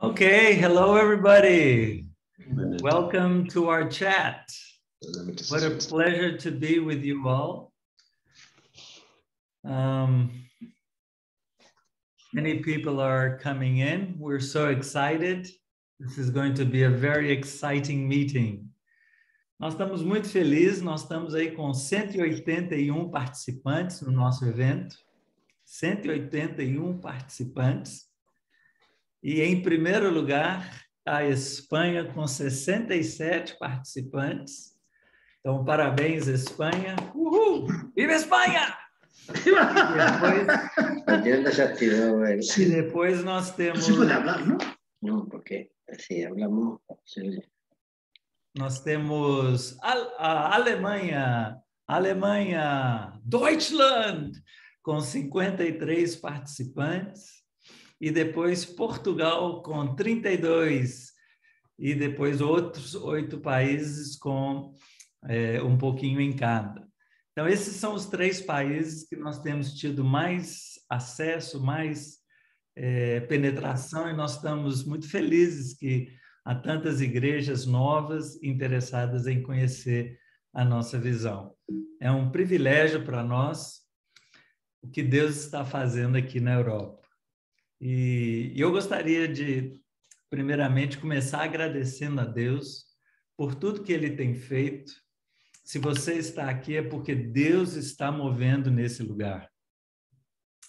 Okay, hello everybody. Welcome to our chat. What a pleasure to be with you all. Many people are coming in. We're so excited. This is going to be a very exciting meeting. Nós estamos muito felizes, nós estamos aí com 181 participantes no nosso evento. 181 participantes. E em primeiro lugar, a Espanha com 67 participantes. Então, parabéns, Espanha. Uhul! Viva Espanha! E depois nós temos... Se pode falar, não? Não, porque assim, hablamos... Nós temos a Alemanha, Deutschland, com 53 participantes. E depois Portugal com 32, e depois outros 8 países com um pouquinho em cada. Então, esses são os 3 países que nós temos tido mais acesso, mais penetração, e nós estamos muito felizes que há tantas igrejas novas interessadas em conhecer a nossa visão. É um privilégio para nós o que Deus está fazendo aqui na Europa. E eu gostaria de, primeiramente, começar agradecendo a Deus por tudo que Ele tem feito. Se você está aqui é porque Deus está movendo nesse lugar.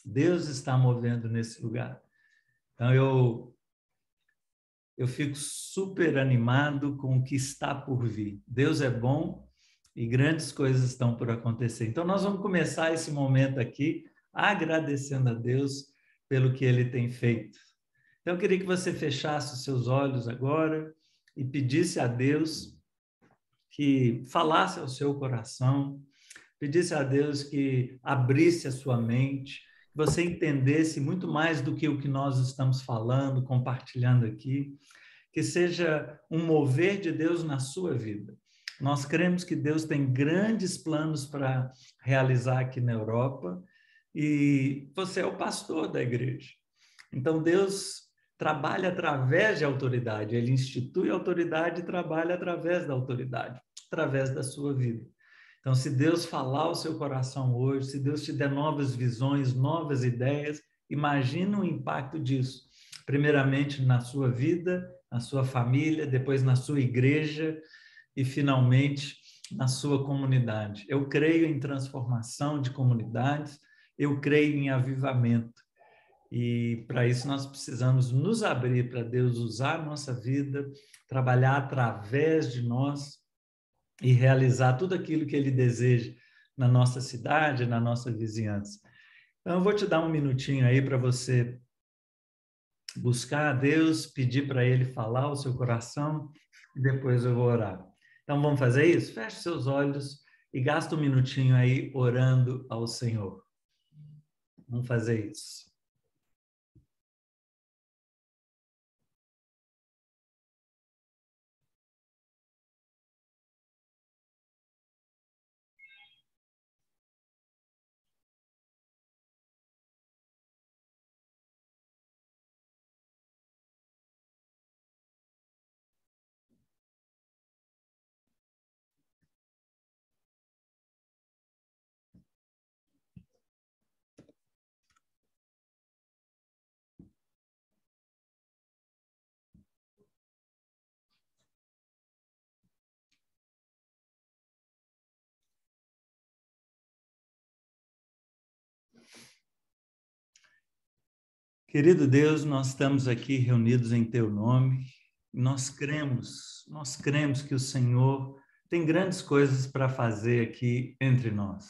Deus está movendo nesse lugar. Então, eu fico super animado com o que está por vir. Deus é bom e grandes coisas estão por acontecer. Então, nós vamos começar esse momento aqui agradecendo a Deus pelo que Ele tem feito. Então, eu queria que você fechasse os seus olhos agora e pedisse a Deus que falasse ao seu coração, pedisse a Deus que abrisse a sua mente, que você entendesse muito mais do que o que nós estamos falando, compartilhando aqui, que seja um mover de Deus na sua vida. Nós cremos que Deus tem grandes planos para realizar aqui na Europa, e você é o pastor da igreja. Então, Deus trabalha através de autoridade, Ele institui autoridade e trabalha através da autoridade, através da sua vida. Então, se Deus falar ao seu coração hoje, se Deus te der novas visões, novas ideias, imagina o impacto disso. Primeiramente na sua vida, na sua família, depois na sua igreja e, finalmente, na sua comunidade. Eu creio em transformação de comunidades, eu creio em avivamento, e para isso nós precisamos nos abrir para Deus usar a nossa vida, trabalhar através de nós e realizar tudo aquilo que Ele deseja na nossa cidade, na nossa vizinhança. Então eu vou te dar um minutinho aí para você buscar a Deus, pedir para Ele falar ao seu coração, e depois eu vou orar. Então vamos fazer isso? Feche seus olhos e gasta um minutinho aí orando ao Senhor. Vamos fazer isso. Querido Deus, nós estamos aqui reunidos em Teu nome. Nós cremos que o Senhor tem grandes coisas para fazer aqui entre nós.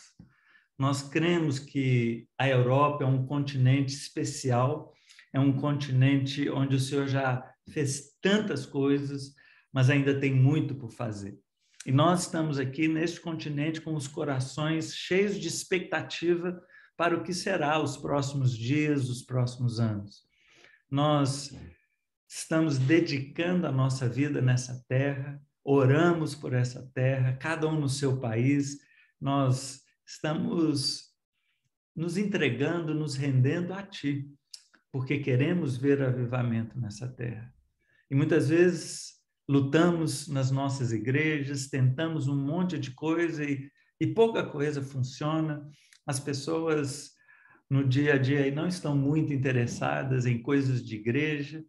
Nós cremos que a Europa é um continente especial, é um continente onde o Senhor já fez tantas coisas, mas ainda tem muito por fazer. E nós estamos aqui neste continente com os corações cheios de expectativa para o que será os próximos dias, os próximos anos. Nós estamos dedicando a nossa vida nessa terra, oramos por essa terra, cada um no seu país, nós estamos nos entregando, nos rendendo a Ti, porque queremos ver avivamento nessa terra. E muitas vezes lutamos nas nossas igrejas, tentamos um monte de coisa e pouca coisa funciona. As pessoas no dia a dia aí não estão muito interessadas em coisas de igreja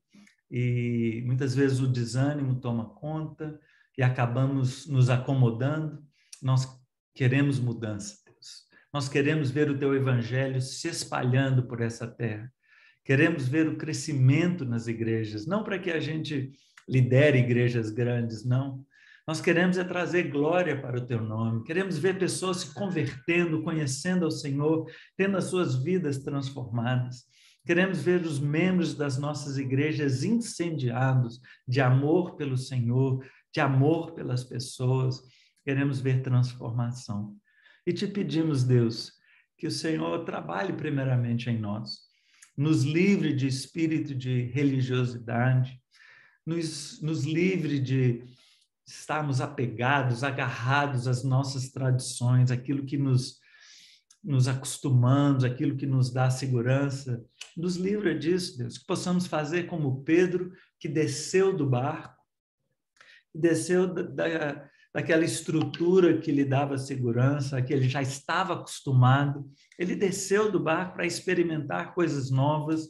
e muitas vezes o desânimo toma conta e acabamos nos acomodando. Nós queremos mudança, Deus. Nós queremos ver o teu evangelho se espalhando por essa terra. Queremos ver o crescimento nas igrejas, não para que a gente lidere igrejas grandes, não. Nós queremos é trazer glória para o teu nome. Queremos ver pessoas se convertendo, conhecendo ao Senhor, tendo as suas vidas transformadas. Queremos ver os membros das nossas igrejas incendiados de amor pelo Senhor, de amor pelas pessoas. Queremos ver transformação. E te pedimos, Deus, que o Senhor trabalhe primeiramente em nós, nos livre de espírito de religiosidade, nos livre de estarmos apegados, agarrados às nossas tradições, aquilo que nos acostumamos, aquilo que nos dá segurança. Nos livra disso, Deus, que possamos fazer como Pedro, que desceu do barco, desceu daquela estrutura que lhe dava segurança, que ele já estava acostumado. Ele desceu do barco para experimentar coisas novas,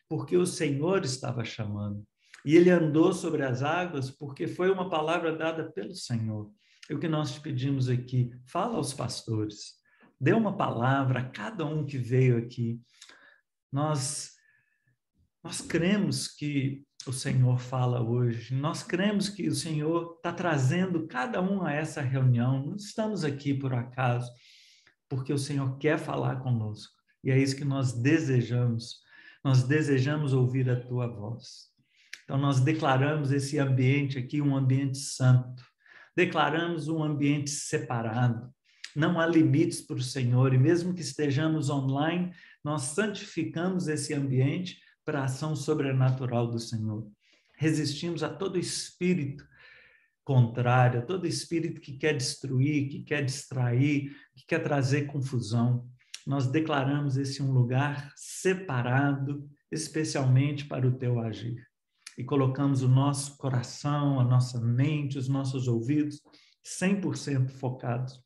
porque o Senhor estava chamando. E ele andou sobre as águas porque foi uma palavra dada pelo Senhor. É o que nós te pedimos aqui. Fala aos pastores. Dê uma palavra a cada um que veio aqui. Nós cremos que o Senhor fala hoje. Nós cremos que o Senhor está trazendo cada um a essa reunião. Não estamos aqui por acaso, porque o Senhor quer falar conosco. E é isso que nós desejamos. Nós desejamos ouvir a tua voz. Então, nós declaramos esse ambiente aqui um ambiente santo. Declaramos um ambiente separado. Não há limites para o Senhor. E mesmo que estejamos online, nós santificamos esse ambiente para a ação sobrenatural do Senhor. Resistimos a todo espírito contrário, a todo espírito que quer destruir, que quer distrair, que quer trazer confusão. Nós declaramos esse um lugar separado, especialmente para o teu agir. E colocamos o nosso coração, a nossa mente, os nossos ouvidos 100% focados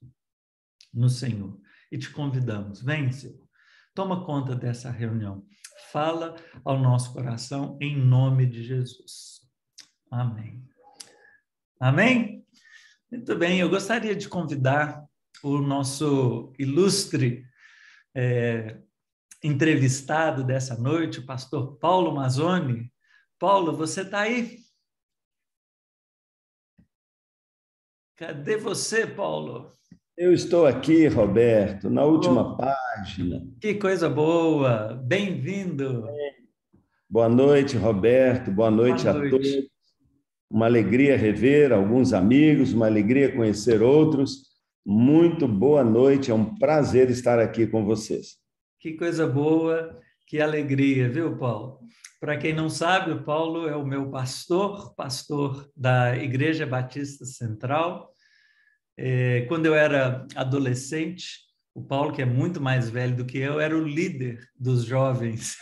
no Senhor. E te convidamos, vem, Senhor, toma conta dessa reunião. Fala ao nosso coração em nome de Jesus. Amém. Amém? Muito bem, eu gostaria de convidar o nosso ilustre entrevistado dessa noite, o pastor Paulo Mazzoni. Paulo, você está aí? Cadê você, Paulo? Eu estou aqui, Roberto, na última página. Que coisa boa! Bem-vindo! Boa noite, Roberto. Boa noite a todos. Uma alegria rever alguns amigos, uma alegria conhecer outros. Muito boa noite, é um prazer estar aqui com vocês. Que coisa boa, que alegria, viu, Paulo? Para quem não sabe, o Paulo é o meu pastor da Igreja Batista Central. Quando eu era adolescente, o Paulo, que é muito mais velho do que eu, era o líder dos jovens.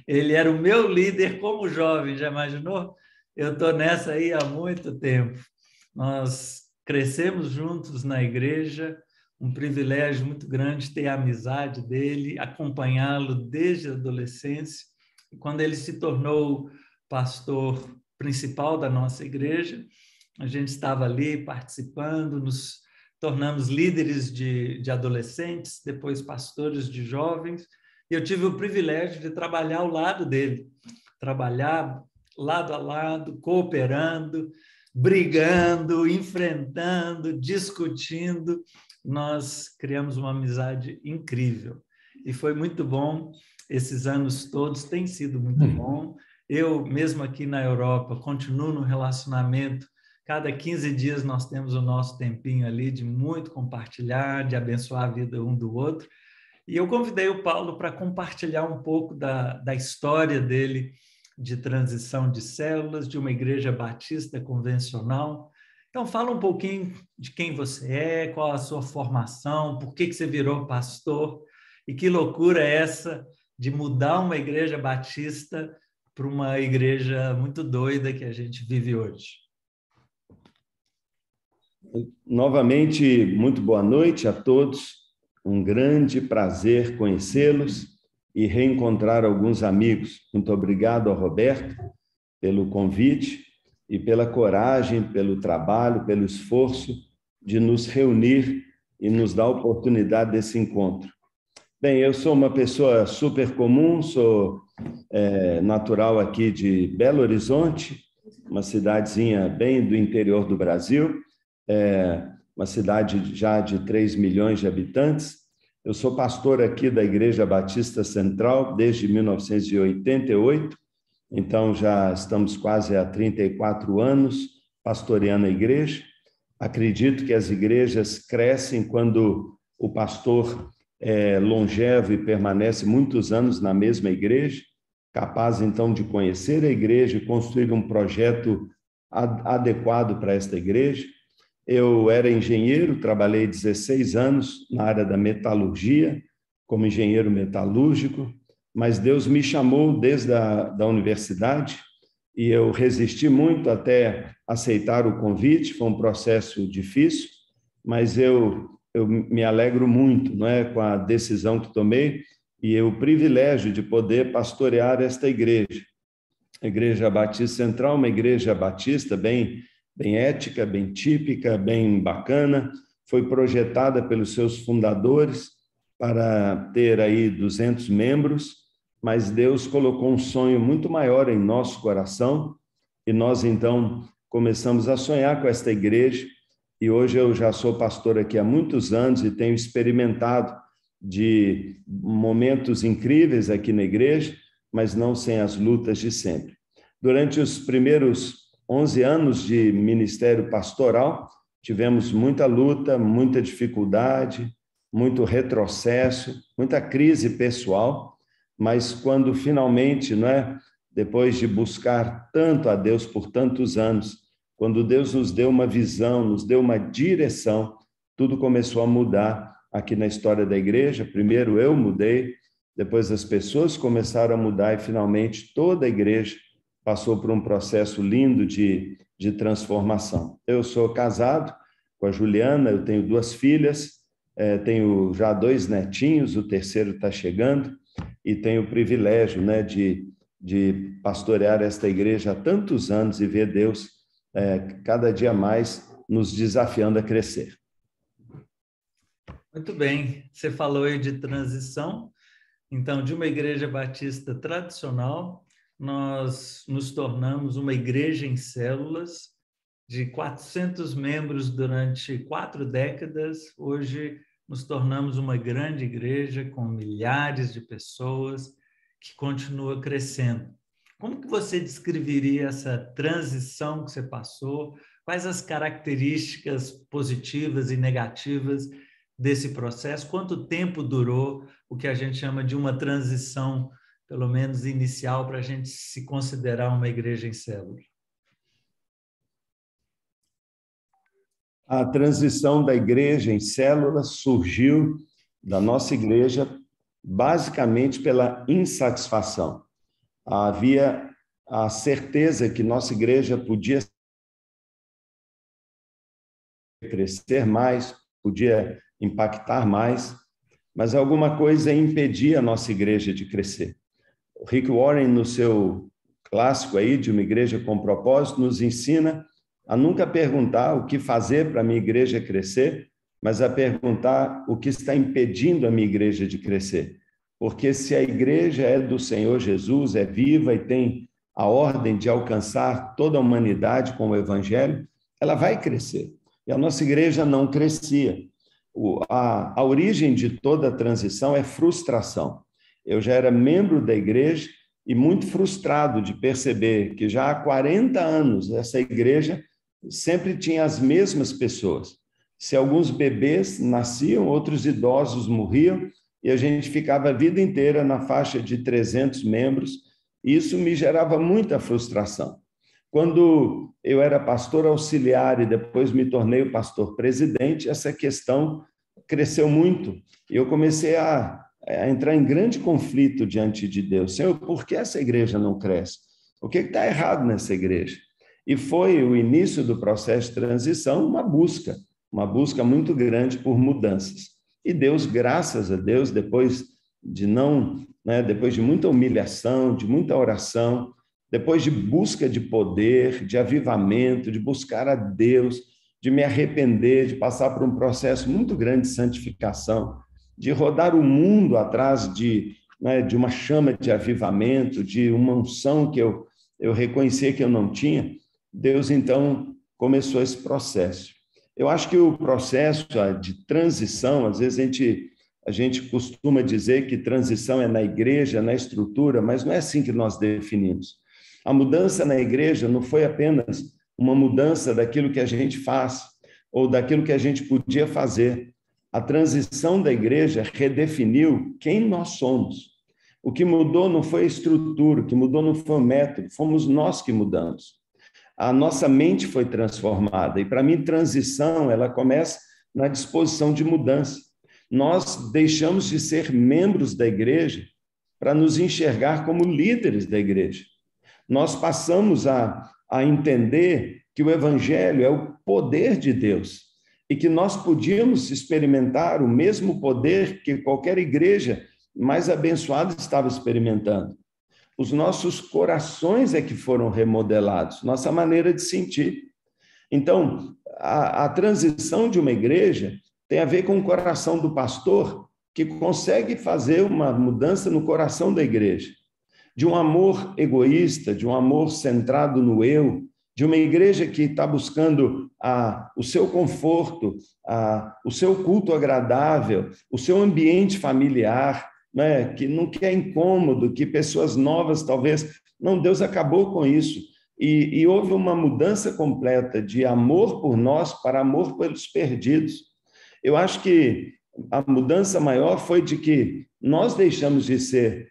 Ele era o meu líder como jovem, já imaginou? Eu estou nessa aí há muito tempo. Nós crescemos juntos na igreja, um privilégio muito grande ter a amizade dele, acompanhá-lo desde a adolescência. E quando ele se tornou pastor principal da nossa igreja, a gente estava ali participando, nos tornamos líderes de adolescentes, depois pastores de jovens, e eu tive o privilégio de trabalhar ao lado dele, trabalhar lado a lado, cooperando, brigando, enfrentando, discutindo. Nós criamos uma amizade incrível e foi muito bom. Esses anos todos têm sido muito bom. Eu, mesmo aqui na Europa, continuo no relacionamento. Cada 15 dias nós temos o nosso tempinho ali de muito compartilhar, de abençoar a vida um do outro. E eu convidei o Paulo para compartilhar um pouco da história dele de transição de células, de uma igreja batista convencional. Então, fala um pouquinho de quem você é, qual a sua formação, por que você virou pastor e que loucura é essa de mudar uma igreja batista para uma igreja muito doida que a gente vive hoje. Novamente, muito boa noite a todos. Um grande prazer conhecê-los e reencontrar alguns amigos. Muito obrigado ao Roberto pelo convite e pela coragem, pelo trabalho, pelo esforço de nos reunir e nos dar a oportunidade desse encontro. Bem, eu sou uma pessoa super comum, sou natural aqui de Belo Horizonte, uma cidadezinha bem do interior do Brasil, uma cidade já de 3 milhões de habitantes. Eu sou pastor aqui da Igreja Batista Central desde 1988, então já estamos quase há 34 anos pastoreando a igreja. Acredito que as igrejas crescem quando o pastor é longevo e permanece muitos anos na mesma igreja, capaz então de conhecer a igreja e construir um projeto adequado para esta igreja. Eu era engenheiro, trabalhei 16 anos na área da metalurgia, como engenheiro metalúrgico, mas Deus me chamou desde a universidade e eu resisti muito até aceitar o convite. Foi um processo difícil, mas eu me alegro muito, não é, com a decisão que tomei e o privilégio de poder pastorear esta igreja. A Igreja Batista Central, uma igreja batista bem ética, bem típica, bem bacana, foi projetada pelos seus fundadores para ter aí 200 membros, mas Deus colocou um sonho muito maior em nosso coração e nós então começamos a sonhar com esta igreja e hoje eu já sou pastor aqui há muitos anos e tenho experimentado de momentos incríveis aqui na igreja, mas não sem as lutas de sempre. Durante os primeiros 11 anos de ministério pastoral, tivemos muita luta, muita dificuldade, muito retrocesso, muita crise pessoal, mas quando finalmente, não é, depois de buscar tanto a Deus por tantos anos, quando Deus nos deu uma visão, nos deu uma direção, tudo começou a mudar aqui na história da igreja. Primeiro eu mudei, depois as pessoas começaram a mudar e finalmente toda a igreja passou por um processo lindo de transformação. Eu sou casado com a Juliana, eu tenho 2 filhas, tenho já 2 netinhos, o terceiro está chegando, e tenho o privilégio, né, de pastorear esta igreja há tantos anos e ver Deus cada dia mais nos desafiando a crescer. Muito bem, você falou aí de transição, então de uma igreja batista tradicional, nós nos tornamos uma igreja em células de 400 membros durante 4 décadas, hoje nos tornamos uma grande igreja com milhares de pessoas que continua crescendo. Como que você descreveria essa transição que você passou? Quais as características positivas e negativas desse processo? Quanto tempo durou o que a gente chama de uma transição, pelo menos inicial, para a gente se considerar uma igreja em célula? A transição da igreja em células surgiu da nossa igreja basicamente pela insatisfação. Havia a certeza que nossa igreja podia crescer mais, podia impactar mais, mas alguma coisa impedia a nossa igreja de crescer. O Rick Warren, no seu clássico aí de uma igreja com propósito, nos ensina a nunca perguntar o que fazer para a minha igreja crescer, mas a perguntar o que está impedindo a minha igreja de crescer. Porque se a igreja é do Senhor Jesus, é viva e tem a ordem de alcançar toda a humanidade com o evangelho, ela vai crescer. E a nossa igreja não crescia. A origem de toda a transição é frustração. Eu já era membro da igreja e muito frustrado de perceber que já há 40 anos essa igreja sempre tinha as mesmas pessoas. Se alguns bebês nasciam, outros idosos morriam, e a gente ficava a vida inteira na faixa de 300 membros, e isso me gerava muita frustração. Quando eu era pastor auxiliar e depois me tornei o pastor presidente, essa questão cresceu muito. Eu comecei a a entrar em grande conflito diante de Deus. Senhor, por que essa igreja não cresce? O que está errado nessa igreja? E foi o início do processo de transição, uma busca muito grande por mudanças. E Deus, graças a Deus, depois de muita humilhação, de muita oração, depois de busca de poder, de avivamento, de buscar a Deus, de me arrepender, de passar por um processo muito grande de santificação, de rodar o mundo atrás de uma chama de avivamento, de uma unção que eu reconhecia que eu não tinha, Deus, então, começou esse processo. Eu acho que o processo de transição, às vezes a gente costuma dizer que transição é na igreja, na estrutura, mas não é assim que nós definimos. A mudança na igreja não foi apenas uma mudança daquilo que a gente faz ou daquilo que a gente podia fazer. A transição da igreja redefiniu quem nós somos. O que mudou não foi a estrutura, o que mudou não foi o método, fomos nós que mudamos. A nossa mente foi transformada. E, para mim, transição, ela começa na disposição de mudança. Nós deixamos de ser membros da igreja para nos enxergar como líderes da igreja. Nós passamos a entender que o evangelho é o poder de Deus e que nós podíamos experimentar o mesmo poder que qualquer igreja mais abençoada estava experimentando. Os nossos corações é que foram remodelados, nossa maneira de sentir. Então, a transição de uma igreja tem a ver com o coração do pastor, que consegue fazer uma mudança no coração da igreja. De um amor egoísta, de um amor centrado no eu, de uma igreja que está buscando o seu conforto, o seu culto agradável, o seu ambiente familiar, né, que não quer incômodo, que pessoas novas talvez... Não, Deus acabou com isso. E houve uma mudança completa de amor por nós para amor pelos perdidos. Eu acho que a mudança maior foi de que nós deixamos de ser,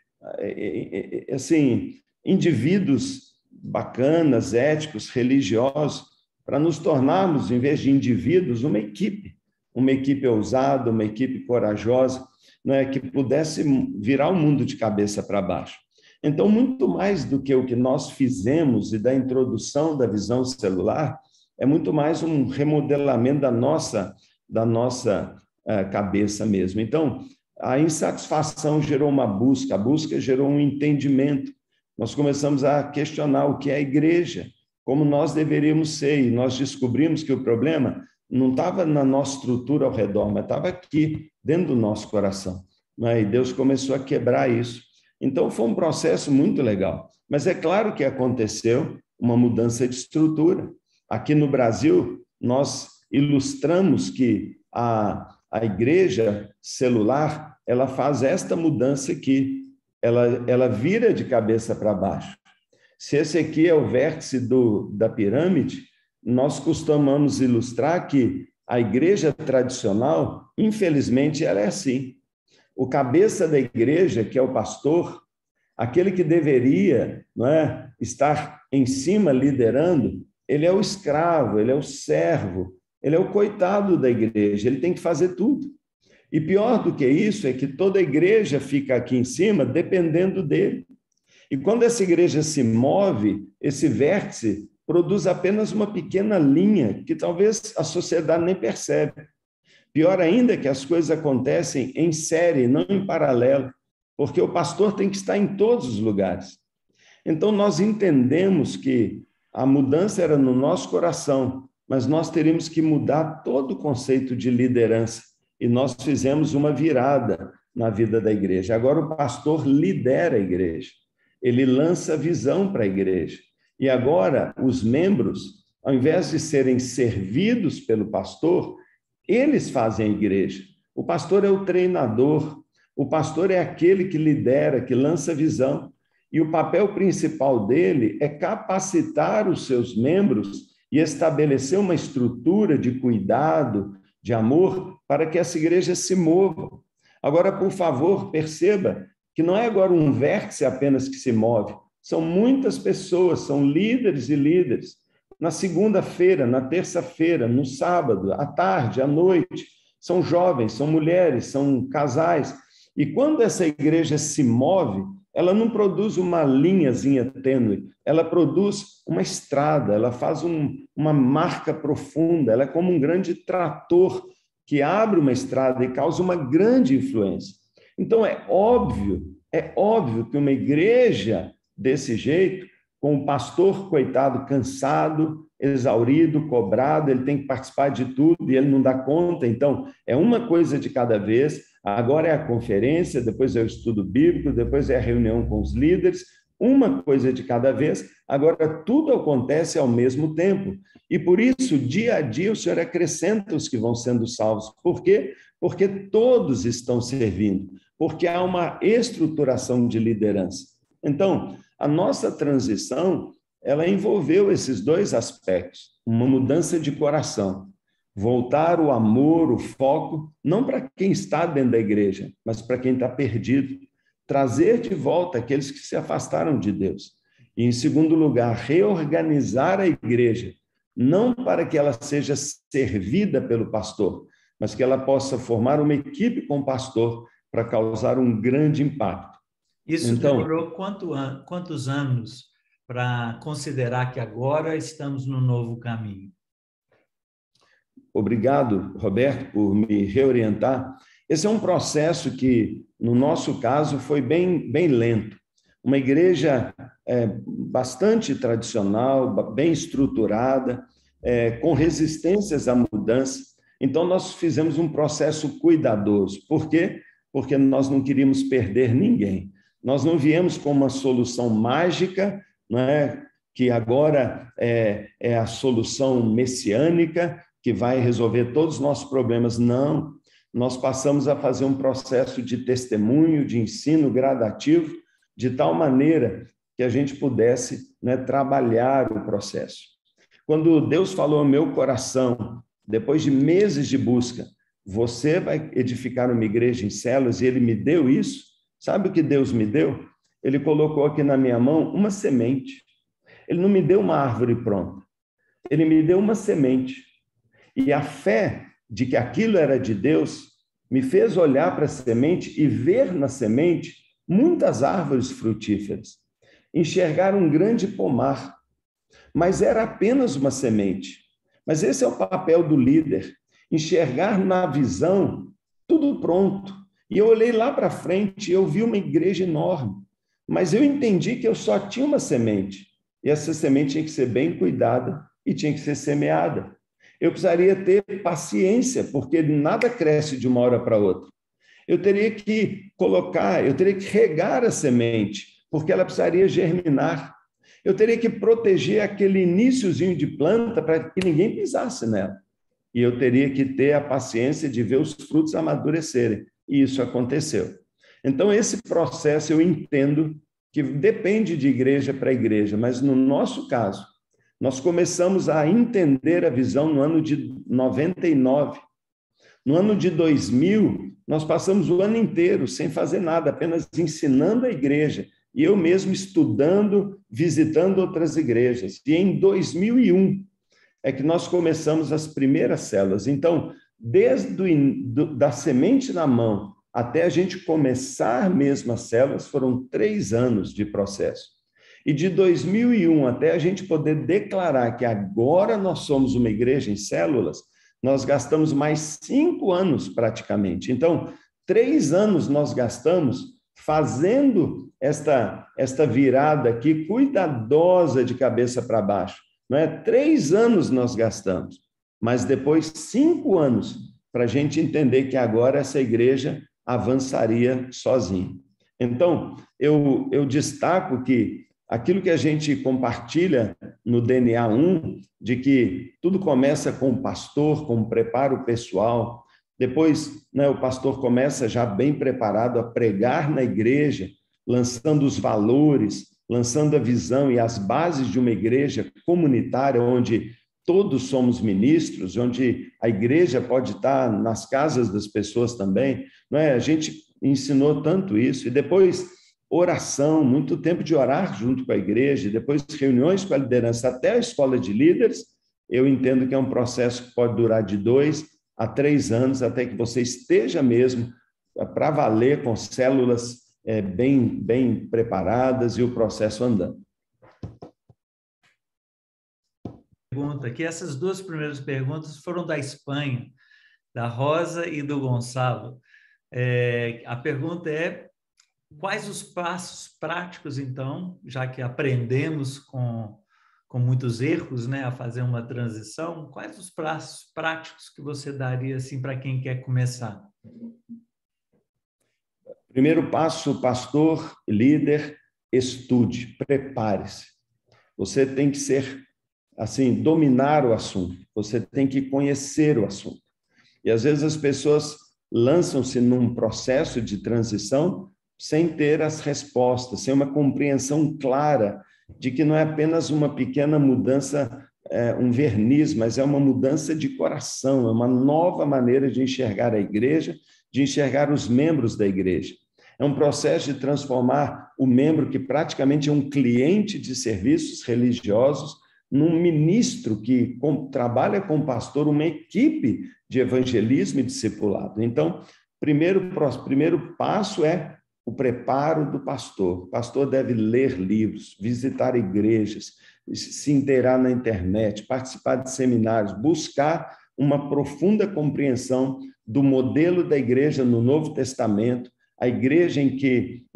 assim, indivíduos bacanas, éticos, religiosos, para nos tornarmos, em vez de indivíduos, uma equipe ousada, uma equipe corajosa, né, que pudesse virar o mundo de cabeça para baixo. Então, muito mais do que o que nós fizemos e da introdução da visão celular, é muito mais um remodelamento da nossa cabeça mesmo. Então, a insatisfação gerou uma busca, a busca gerou um entendimento. Nós começamos a questionar o que é a igreja, como nós deveríamos ser, e nós descobrimos que o problema não estava na nossa estrutura ao redor, mas estava aqui, dentro do nosso coração. E Deus começou a quebrar isso. Então, foi um processo muito legal. Mas é claro que aconteceu uma mudança de estrutura. Aqui no Brasil, nós ilustramos que a igreja celular, ela faz esta mudança aqui. Ela vira de cabeça para baixo. Se esse aqui é o vértice da pirâmide, nós costumamos ilustrar que a igreja tradicional, infelizmente, ela é assim. O cabeça da igreja, que é o pastor, aquele que deveria, estar em cima liderando, ele é o escravo, ele é o servo, ele é o coitado da igreja, ele tem que fazer tudo. E pior do que isso é que toda a igreja fica aqui em cima dependendo dele. E quando essa igreja se move, esse vértice produz apenas uma pequena linha que talvez a sociedade nem percebe. Pior ainda é que as coisas acontecem em série, não em paralelo, porque o pastor tem que estar em todos os lugares. Então, nós entendemos que a mudança era no nosso coração, mas nós teríamos que mudar todo o conceito de liderança. E nós fizemos uma virada na vida da igreja. Agora o pastor lidera a igreja, ele lança visão para a igreja. E agora os membros, ao invés de serem servidos pelo pastor, eles fazem a igreja. O pastor é o treinador, o pastor é aquele que lidera, que lança visão. E o papel principal dele é capacitar os seus membros e estabelecer uma estrutura de cuidado, de amor, para que essa igreja se mova. Agora, por favor, perceba que não é agora um vértice apenas que se move, são muitas pessoas, são líderes e líderes. Na segunda-feira, na terça-feira, no sábado, à tarde, à noite, são jovens, são mulheres, são casais, E quando essa igreja se move, ela não produz uma linhazinha tênue, ela produz uma estrada, ela faz uma marca profunda, ela é como um grande trator que abre uma estrada e causa uma grande influência. Então, é óbvio que uma igreja desse jeito, com o pastor, coitado, cansado, exaurido, cobrado, ele tem que participar de tudo e ele não dá conta. Então, é uma coisa de cada vez. Agora é a conferência, depois é o estudo bíblico, depois é a reunião com os líderes, uma coisa de cada vez. Agora, tudo acontece ao mesmo tempo. E por isso, dia a dia, o Senhor acrescenta os que vão sendo salvos. Por quê? Porque todos estão servindo, porque há uma estruturação de liderança. Então, a nossa transição, ela envolveu esses dois aspectos, uma mudança de coração, voltar o amor, o foco, não para quem está dentro da igreja, mas para quem está perdido, trazer de volta aqueles que se afastaram de Deus. E, em segundo lugar, reorganizar a igreja, não para que ela seja servida pelo pastor, mas que ela possa formar uma equipe com o pastor para causar um grande impacto. Isso demorou quantos anos para considerar que agora estamos no novo caminho? Obrigado, Roberto, por me reorientar. Esse é um processo que, no nosso caso, foi bem lento. Uma igreja bastante tradicional, bem estruturada, com resistências à mudança. Então, nós fizemos um processo cuidadoso. Por quê? Porque nós não queríamos perder ninguém. Nós não viemos com uma solução mágica, não é? Que agora é a solução messiânica, que vai resolver todos os nossos problemas. Não, nós passamos a fazer um processo de testemunho, de ensino gradativo, de tal maneira que a gente pudesse, né, trabalhar o processo. Quando Deus falou ao meu coração, depois de meses de busca, você vai edificar uma igreja em células, e Ele me deu isso, sabe o que Deus me deu? Ele colocou aqui na minha mão uma semente. Ele não me deu uma árvore pronta, Ele me deu uma semente. E a fé de que aquilo era de Deus me fez olhar para a semente e ver na semente muitas árvores frutíferas, enxergar um grande pomar, mas era apenas uma semente. Mas esse é o papel do líder, enxergar na visão tudo pronto. E eu olhei lá para frente e eu vi uma igreja enorme, mas eu entendi que eu só tinha uma semente, e essa semente tinha que ser bem cuidada e tinha que ser semeada. Eu precisaria ter paciência, porque nada cresce de uma hora para outra. Eu teria que regar a semente, porque ela precisaria germinar. Eu teria que proteger aquele iniciozinho de planta para que ninguém pisasse nela. E eu teria que ter a paciência de ver os frutos amadurecerem. E isso aconteceu. Então, esse processo eu entendo que depende de igreja para igreja, mas no nosso caso, nós começamos a entender a visão no ano de 99. No ano de 2000, nós passamos o ano inteiro sem fazer nada, apenas ensinando a igreja, e eu mesmo estudando, visitando outras igrejas. E em 2001 é que nós começamos as primeiras células. Então, desde da semente na mão até a gente começar mesmo as células, foram 3 anos de processo. E de 2001 até a gente poder declarar que agora nós somos uma igreja em células, nós gastamos mais 5 anos praticamente. Então, 3 anos nós gastamos fazendo esta virada aqui cuidadosa de cabeça para baixo. Não é? 3 anos nós gastamos, mas depois 5 anos para a gente entender que agora essa igreja avançaria sozinha. Então, eu destaco que aquilo que a gente compartilha no DNA 1, de que tudo começa com o pastor, com o preparo pessoal, depois, né, o pastor começa já bem preparado a pregar na igreja, lançando os valores, lançando a visão e as bases de uma igreja comunitária, onde todos somos ministros, onde a igreja pode estar nas casas das pessoas também. Não é? A gente ensinou tanto isso, e depois oração, muito tempo de orar junto com a igreja, depois reuniões com a liderança, até a escola de líderes. Eu entendo que é um processo que pode durar de 2 a 3 anos, até que você esteja mesmo para valer, com células bem preparadas e o processo andando. Pergunta que essas duas primeiras perguntas foram da Espanha, da Rosa e do Gonçalo. A pergunta é: quais os passos práticos, então, já que aprendemos com muitos erros, né, a fazer uma transição, quais os passos práticos que você daria assim, para quem quer começar? Primeiro passo, pastor, líder, estude, prepare-se. Você tem que ser, assim, dominar o assunto, você tem que conhecer o assunto. E às vezes as pessoas lançam-se num processo de transição sem ter as respostas, sem uma compreensão clara de que não é apenas uma pequena mudança, um verniz, mas é uma mudança de coração, é uma nova maneira de enxergar a igreja, de enxergar os membros da igreja. É um processo de transformar o membro, que praticamente é um cliente de serviços religiosos, num ministro que trabalha com o pastor, uma equipe de evangelismo e discipulado. Então, primeiro passo é o preparo do pastor. O pastor deve ler livros, visitar igrejas, se inteirar na internet, participar de seminários, buscar uma profunda compreensão do modelo da igreja no Novo Testamento, a igreja em que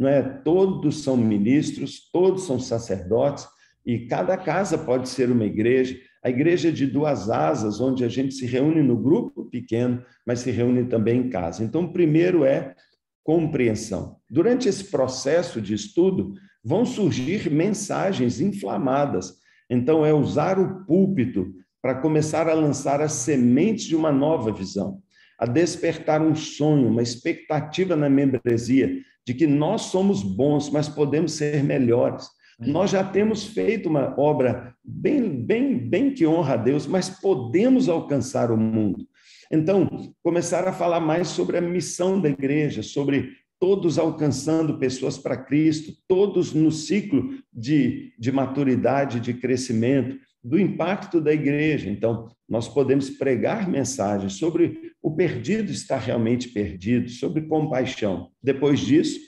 todos são ministros, todos são sacerdotes, e cada casa pode ser uma igreja. A igreja de duas asas, onde a gente se reúne no grupo pequeno, mas se reúne também em casa. Então, primeiro é compreensão. Durante esse processo de estudo, vão surgir mensagens inflamadas. Então, é usar o púlpito para começar a lançar as sementes de uma nova visão, a despertar um sonho, uma expectativa na membresia de que nós somos bons, mas podemos ser melhores. Nós já temos feito uma obra bem que honra a Deus, mas podemos alcançar o mundo. Então, começar a falar mais sobre a missão da igreja, sobre todos alcançando pessoas para Cristo, todos no ciclo de maturidade, de crescimento, do impacto da igreja. Então, nós podemos pregar mensagens sobre o perdido estar realmente perdido, sobre compaixão. Depois disso,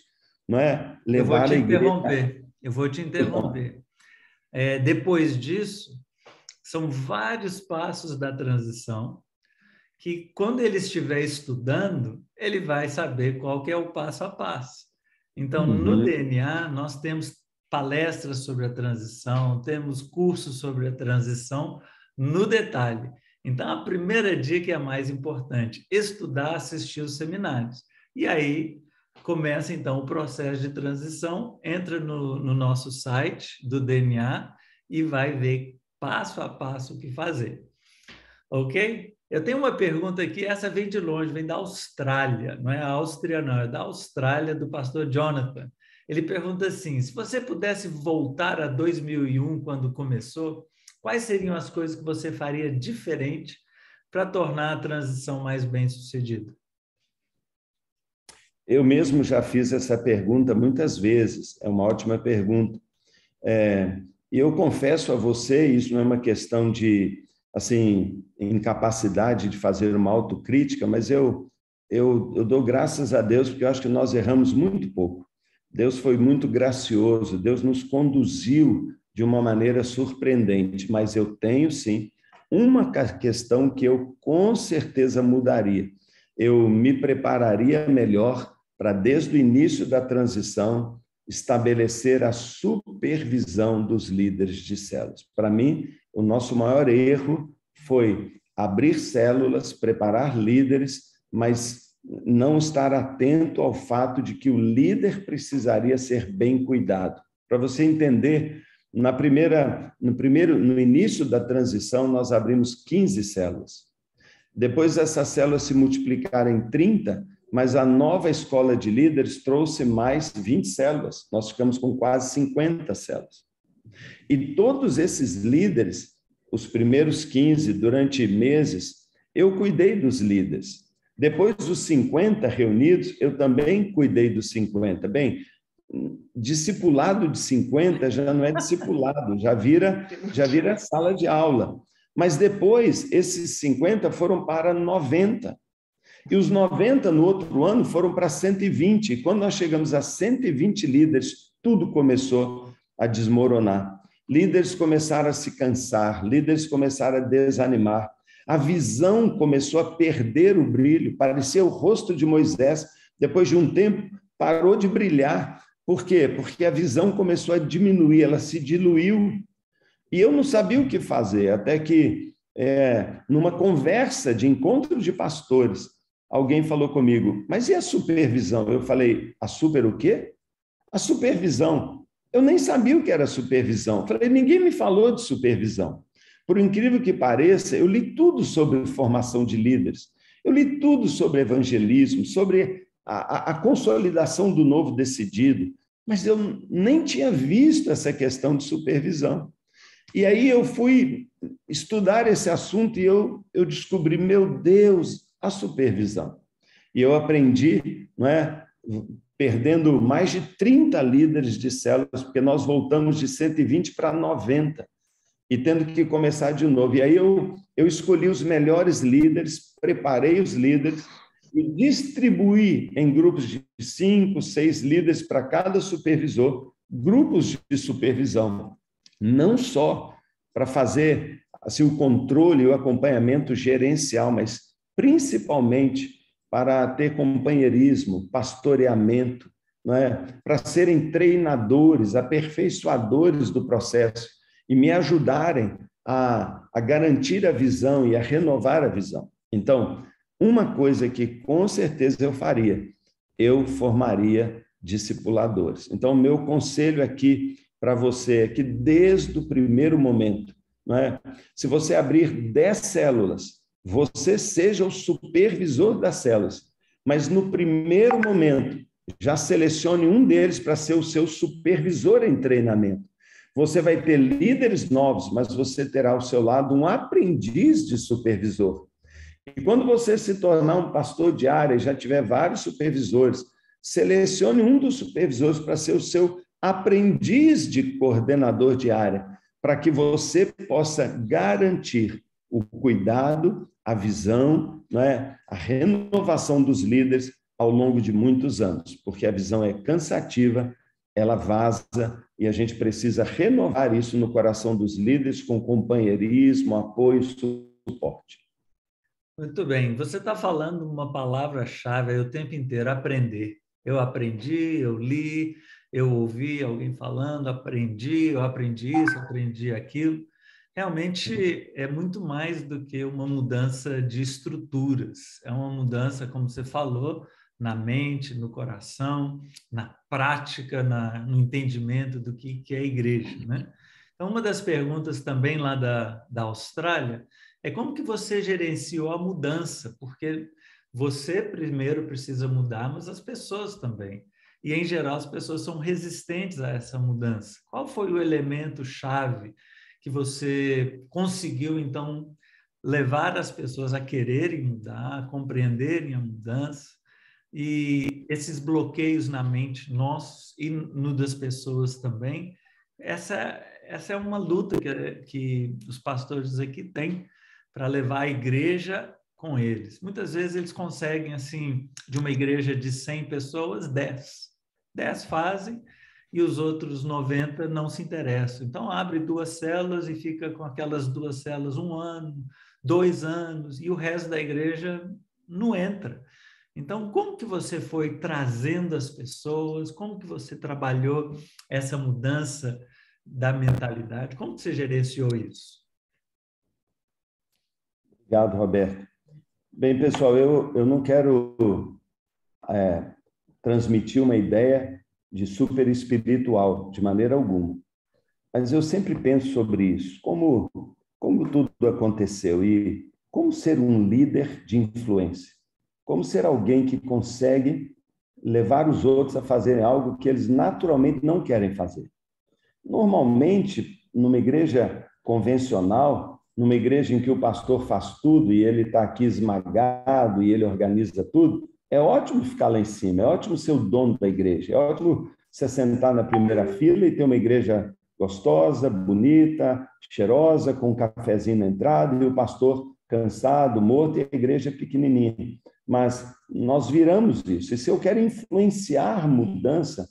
levar a igreja... Eu vou te interromper. Depois disso, são vários passos da transição que, quando ele estiver estudando, ele vai saber qual que é o passo a passo. Então, no DNA, nós temos palestras sobre a transição, temos cursos sobre a transição no detalhe. Então, a primeira dica é a mais importante: estudar, assistir os seminários. E aí começa, então, o processo de transição, entra no nosso site do DNA e vai ver passo a passo o que fazer. Ok? Eu tenho uma pergunta aqui, essa vem de longe, vem da Austrália, não é a Áustria, não, é da Austrália, do pastor Jonathan. Ele pergunta assim: se você pudesse voltar a 2001, quando começou, quais seriam as coisas que você faria diferente para tornar a transição mais bem-sucedida? Eu mesmo já fiz essa pergunta muitas vezes, é uma ótima pergunta. E eu confesso a você, isso não é uma questão de incapacidade de fazer uma autocrítica, mas eu dou graças a Deus, porque eu acho que nós erramos muito pouco. Deus foi muito gracioso, Deus nos conduziu de uma maneira surpreendente, mas eu tenho, sim, uma questão que eu com certeza mudaria. Eu me prepararia melhor para, desde o início da transição, estabelecer a supervisão dos líderes de células. Para mim, o nosso maior erro foi abrir células, preparar líderes, mas não estar atento ao fato de que o líder precisaria ser bem cuidado. Para você entender, no início da transição, nós abrimos 15 células. Depois essas células se multiplicaram em 30, mas a nova escola de líderes trouxe mais 20 células. Nós ficamos com quase 50 células. E todos esses líderes, os primeiros 15, durante meses, eu cuidei dos líderes. Depois dos 50 reunidos, eu também cuidei dos 50. Bem, discipulado de 50 já não é discipulado, já vira sala de aula. Mas depois, esses 50 foram para 90. E os 90 no outro ano foram para 120. E quando nós chegamos a 120 líderes, tudo começou a desmoronar. Líderes começaram a se cansar, líderes começaram a desanimar. A visão começou a perder o brilho, parecia o rosto de Moisés. Depois de um tempo, parou de brilhar. Por quê? Porque a visão começou a diminuir, ela se diluiu. E eu não sabia o que fazer, até que, numa conversa de encontro de pastores, alguém falou comigo, mas e a supervisão? Eu falei, a super o quê? A supervisão. Eu nem sabia o que era supervisão. Falei, ninguém me falou de supervisão. Por incrível que pareça, eu li tudo sobre formação de líderes. Eu li tudo sobre evangelismo, sobre a consolidação do novo decidido, mas eu nem tinha visto essa questão de supervisão. E aí eu fui estudar esse assunto e eu descobri, meu Deus, a supervisão. E eu aprendi, não é, perdendo mais de 30 líderes de células, porque nós voltamos de 120 para 90, e tendo que começar de novo. E aí eu escolhi os melhores líderes, preparei os líderes e distribuí em grupos de 5, 6 líderes para cada supervisor, grupos de supervisão, não só para fazer assim, o controle e o acompanhamento gerencial, mas principalmente para ter companheirismo, pastoreamento, não é? Para serem treinadores, aperfeiçoadores do processo e me ajudarem a garantir a visão e a renovar a visão. Então, uma coisa que com certeza eu faria, eu formaria discipuladores. Então, meu conselho aqui para você é que desde o primeiro momento, não é? Se você abrir 10 células, você seja o supervisor das células, mas no primeiro momento, já selecione um deles para ser o seu supervisor em treinamento. Você vai ter líderes novos, mas você terá ao seu lado um aprendiz de supervisor. E quando você se tornar um pastor de área e já tiver vários supervisores, selecione um dos supervisores para ser o seu aprendiz de coordenador de área, para que você possa garantir o cuidado, a visão, não é? A renovação dos líderes ao longo de muitos anos, porque a visão é cansativa, ela vaza e a gente precisa renovar isso no coração dos líderes com companheirismo, apoio, suporte. Muito bem. Você está falando uma palavra-chave aí o tempo inteiro, aprender. Eu aprendi, eu li, eu ouvi alguém falando, eu aprendi isso, aprendi aquilo. Realmente é muito mais do que uma mudança de estruturas. É uma mudança, como você falou, na mente, no coração, na prática, no entendimento do que é a igreja, né? Então, uma das perguntas também lá da Austrália é como que você gerenciou a mudança, porque você primeiro precisa mudar, mas as pessoas também. E, em geral, as pessoas são resistentes a essa mudança. Qual foi o elemento-chave que você conseguiu, então, levar as pessoas a quererem mudar, a compreenderem a mudança? E esses bloqueios na mente nossos e no das pessoas também, essa é uma luta que os pastores aqui têm para levar a igreja com eles. Muitas vezes eles conseguem, assim, de uma igreja de 100 pessoas, 10. 10 fazem e os outros 90 não se interessam. Então, abre 2 células e fica com aquelas 2 células 1 ano, 2 anos, e o resto da igreja não entra. Então, como que você foi trazendo as pessoas? Como que você trabalhou essa mudança da mentalidade? Como que você gerenciou isso? Obrigado, Roberto. Bem, pessoal, eu não quero transmitir uma ideia de super espiritual, de maneira alguma. Mas eu sempre penso sobre isso, como tudo aconteceu e como ser um líder de influência. Como ser alguém que consegue levar os outros a fazerem algo que eles naturalmente não querem fazer. Normalmente, numa igreja convencional, numa igreja em que o pastor faz tudo e ele está aqui esmagado e ele organiza tudo, é ótimo ficar lá em cima, é ótimo ser o dono da igreja, é ótimo você sentar na primeira fila e ter uma igreja gostosa, bonita, cheirosa, com um cafezinho na entrada e o pastor cansado, morto e a igreja pequenininha. mas nós viramos isso. E se eu quero influenciar mudança,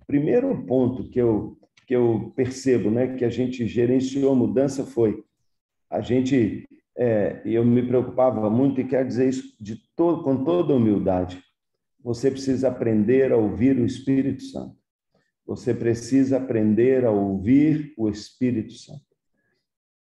primeiro ponto que eu percebo, né, que a gente gerenciou a mudança foi a gente, eu me preocupava muito e quero dizer isso com toda humildade. Você precisa aprender a ouvir o Espírito Santo. Você precisa aprender a ouvir o Espírito Santo.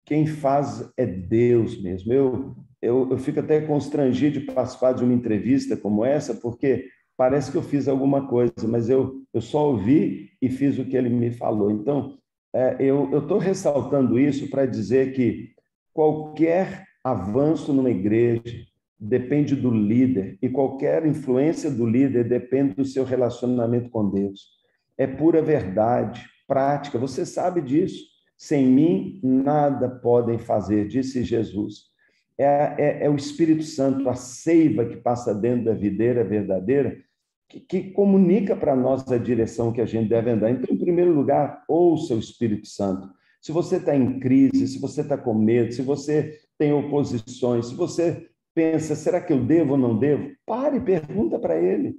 Quem faz é Deus mesmo. Eu fico até constrangido de participar de uma entrevista como essa, porque parece que eu fiz alguma coisa, mas eu só ouvi e fiz o que ele me falou. Então, eu estou ressaltando isso para dizer que qualquer avanço numa igreja depende do líder, e qualquer influência do líder depende do seu relacionamento com Deus. É pura verdade, prática, você sabe disso. Sem mim, nada podem fazer, disse Jesus. É o Espírito Santo, a seiva que passa dentro da videira verdadeira, que comunica para nós a direção que a gente deve andar. Então, em primeiro lugar, ouça o Espírito Santo. Se você está em crise, se você está com medo, se você tem oposições, se você pensa, será que eu devo ou não devo? Pare e pergunta para ele.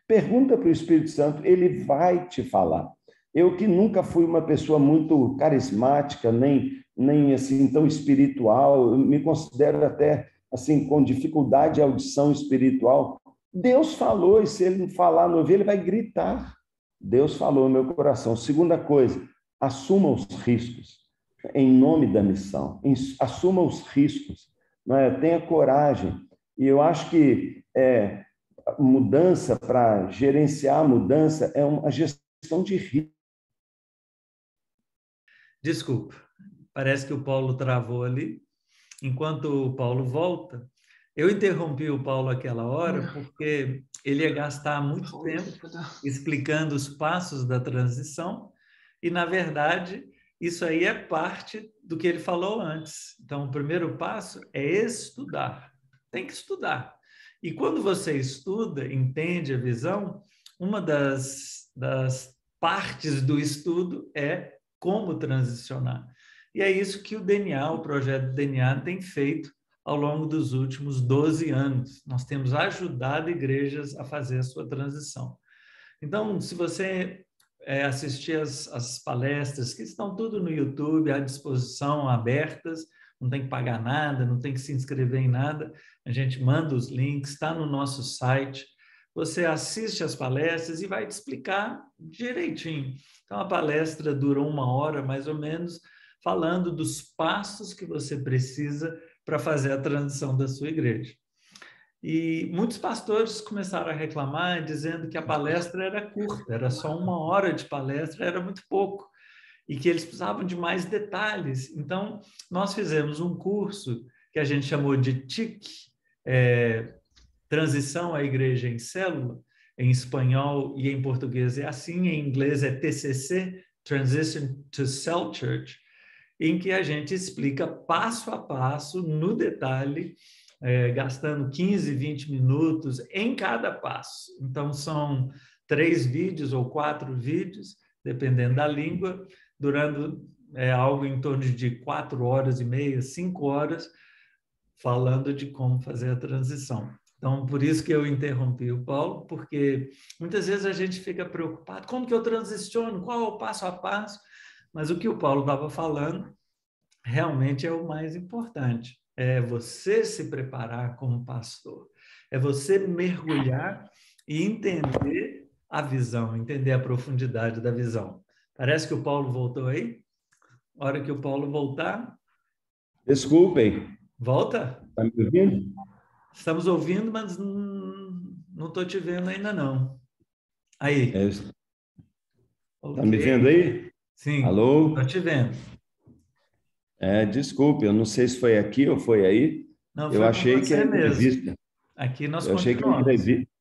Pergunta para o Espírito Santo, ele vai te falar. Eu que nunca fui uma pessoa muito carismática, nem assim tão espiritual, eu me considero até assim com dificuldade de audição espiritual. Deus falou, e se ele não falar no ouvido, ele vai gritar. Deus falou no meu coração. Segunda coisa, assuma os riscos em nome da missão. Assuma os riscos, tenha coragem. E eu acho que mudança, para gerenciar a mudança, é uma gestão de risco. Desculpa, parece que o Paulo travou ali. Enquanto o Paulo volta, eu interrompi o Paulo aquela hora porque ele ia gastar muito tempo explicando os passos da transição e, na verdade, isso aí é parte do que ele falou antes. Então, o primeiro passo é estudar. Tem que estudar. E quando você estuda, entende a visão, uma das partes do estudo é como transicionar. E é isso que o DNA, o projeto DNA, tem feito ao longo dos últimos 12 anos. Nós temos ajudado igrejas a fazer a sua transição. Então, se você assistir as palestras, que estão tudo no YouTube, à disposição, abertas, não tem que pagar nada, não tem que se inscrever em nada, a gente manda os links, está no nosso site, você assiste as palestras e vai te explicar direitinho. Então, a palestra durou 1 hora, mais ou menos, falando dos passos que você precisa para fazer a transição da sua igreja. E muitos pastores começaram a reclamar, dizendo que a palestra era curta, era só 1 hora de palestra, era muito pouco, e que eles precisavam de mais detalhes. Então, nós fizemos um curso que a gente chamou de TIC, Transição à Igreja em Célula, em espanhol e em português é assim, em inglês é TCC, Transition to Cell Church, em que a gente explica passo a passo, no detalhe, gastando 15, 20 minutos em cada passo. Então, são 3 vídeos ou 4 vídeos, dependendo da língua, durando algo em torno de 4 horas e meia, 5 horas, falando de como fazer a transição. Então, por isso que eu interrompi o Paulo, porque muitas vezes a gente fica preocupado, como que eu transiciono, qual é o passo a passo? Mas o que o Paulo estava falando realmente é o mais importante. É você se preparar como pastor. É você mergulhar e entender a visão, entender a profundidade da visão. Parece que o Paulo voltou aí? A hora que o Paulo voltar... Desculpem. Volta? Está me ouvindo? Estamos ouvindo, mas não estou te vendo ainda não. Aí. Está Okay. me vendo aí? Sim. Alô? Estou te vendo. Desculpe, eu não sei se foi aqui ou foi aí. Não, eu foi achei com que a você entrevista... mesmo. Aqui nós eu achei que a continuamos. entrevista...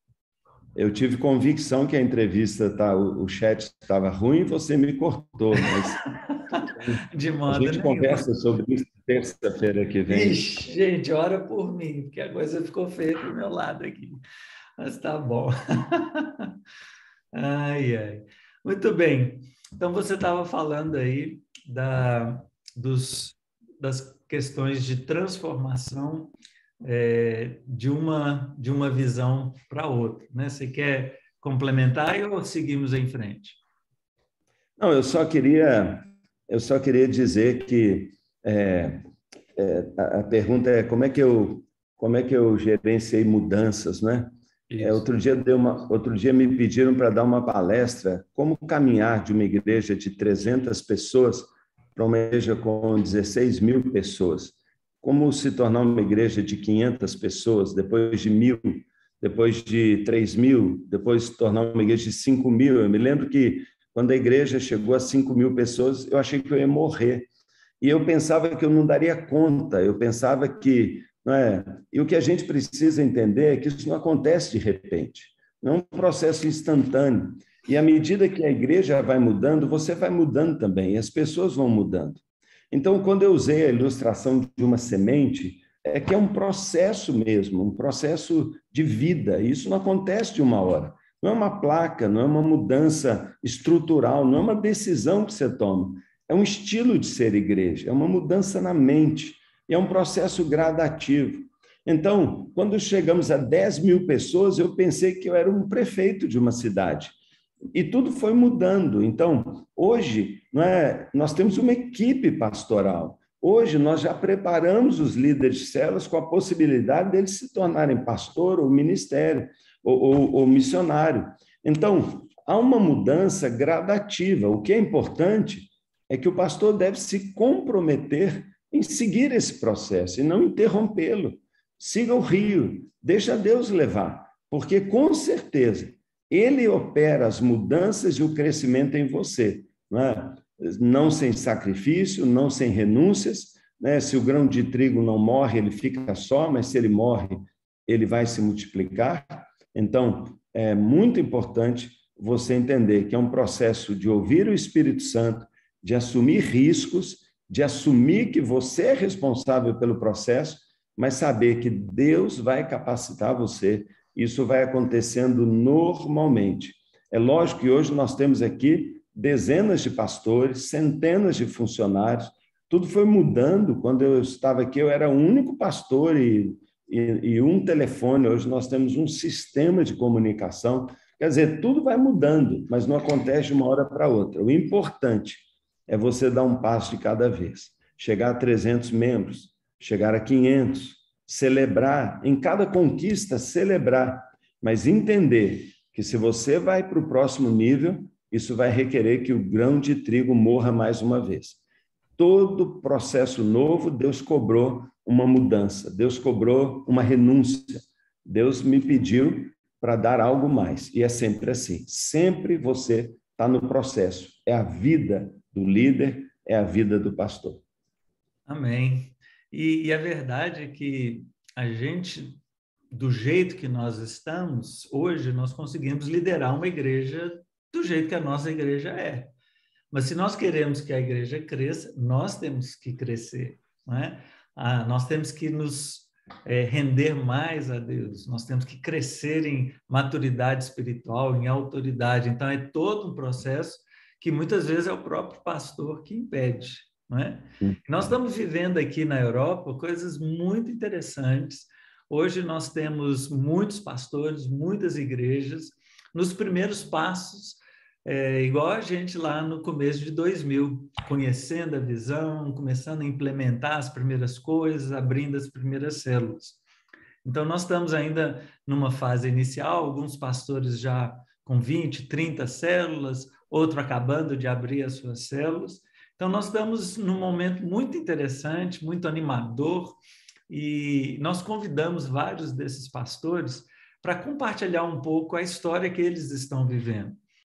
Eu tive convicção que a entrevista, o chat estava ruim e você me cortou, mas de modo a gente nenhum. conversa sobre isso terça-feira que vem. Ixi, gente, ora por mim, porque a coisa ficou feia para o meu lado aqui. Mas tá bom. Ai, ai. Muito bem. Então, você estava falando aí das questões de transformação de uma visão para outra, né? Você quer complementar ou seguimos em frente? Não, eu só queria dizer que a pergunta é como é que eu gerenciei mudanças, né? Outro dia me pediram para dar uma palestra como caminhar de uma igreja de 300 pessoas para uma igreja com 16 mil pessoas. Como se tornar uma igreja de 500 pessoas, depois de 1.000, depois de 3.000, depois se tornar uma igreja de 5.000. Eu me lembro que quando a igreja chegou a 5.000 pessoas, eu achei que eu ia morrer. E eu pensava que eu não daria conta, eu pensava que... Não é? E o que a gente precisa entender é que isso não acontece de repente, não é um processo instantâneo. E à medida que a igreja vai mudando, você vai mudando também, e as pessoas vão mudando. Então, quando eu usei a ilustração de uma semente, é que é um processo mesmo, um processo de vida. Isso não acontece de uma hora. Não é uma placa, não é uma mudança estrutural, não é uma decisão que você toma. É um estilo de ser igreja, é uma mudança na mente. E é um processo gradativo. Então, quando chegamos a 10.000 pessoas, eu pensei que eu era um prefeito de uma cidade. E tudo foi mudando. Então, hoje, nós temos uma equipe pastoral. Hoje, nós já preparamos os líderes de células com a possibilidade deles se tornarem pastor ou ministério ou missionário. Então, há uma mudança gradativa. O que é importante é que o pastor deve se comprometer em seguir esse processo e não interrompê-lo. Siga o rio, deixa Deus levar, porque com certeza Ele opera as mudanças e o crescimento em você, não sem sacrifício, não sem renúncias, né? Se o grão de trigo não morre, ele fica só, mas se ele morre, ele vai se multiplicar. Então, é muito importante você entender que é um processo de ouvir o Espírito Santo, de assumir riscos, de assumir que você é responsável pelo processo, mas saber que Deus vai capacitar você. Isso vai acontecendo normalmente. É lógico que hoje nós temos aqui dezenas de pastores, centenas de funcionários. Tudo foi mudando. Quando eu estava aqui, eu era o único pastor e um telefone. Hoje nós temos um sistema de comunicação. Quer dizer, tudo vai mudando, mas não acontece de uma hora para outra. O importante é você dar um passo de cada vez. Chegar a 300 membros, chegar a 500, celebrar, em cada conquista, celebrar, mas entender que se você vai para o próximo nível, isso vai requerer que o grão de trigo morra mais uma vez. Todo processo novo, Deus cobrou uma mudança, Deus cobrou uma renúncia. Deus me pediu para dar algo mais, e é sempre assim. Sempre você está no processo. É a vida do líder, é a vida do pastor. Amém. E a verdade é que a gente, do jeito que nós estamos, hoje nós conseguimos liderar uma igreja do jeito que a nossa igreja é. Mas se nós queremos que a igreja cresça, nós temos que crescer, não é? Nós temos que nos render mais a Deus, nós temos que crescer em maturidade espiritual, em autoridade. Então, é todo um processo que muitas vezes é o próprio pastor que impede, não é? Nós estamos vivendo aqui na Europa coisas muito interessantes. Hoje nós temos muitos pastores, muitas igrejas, nos primeiros passos, igual a gente lá no começo de 2000, conhecendo a visão, começando a implementar as primeiras coisas, abrindo as primeiras células. Então, nós estamos ainda numa fase inicial, alguns pastores já com 20, 30 células, outro acabando de abrir as suas células. Então, nós estamos num momento muito interessante, muito animador, e nós convidamos vários desses pastores para compartilhar um pouco a história que eles estão vivendo.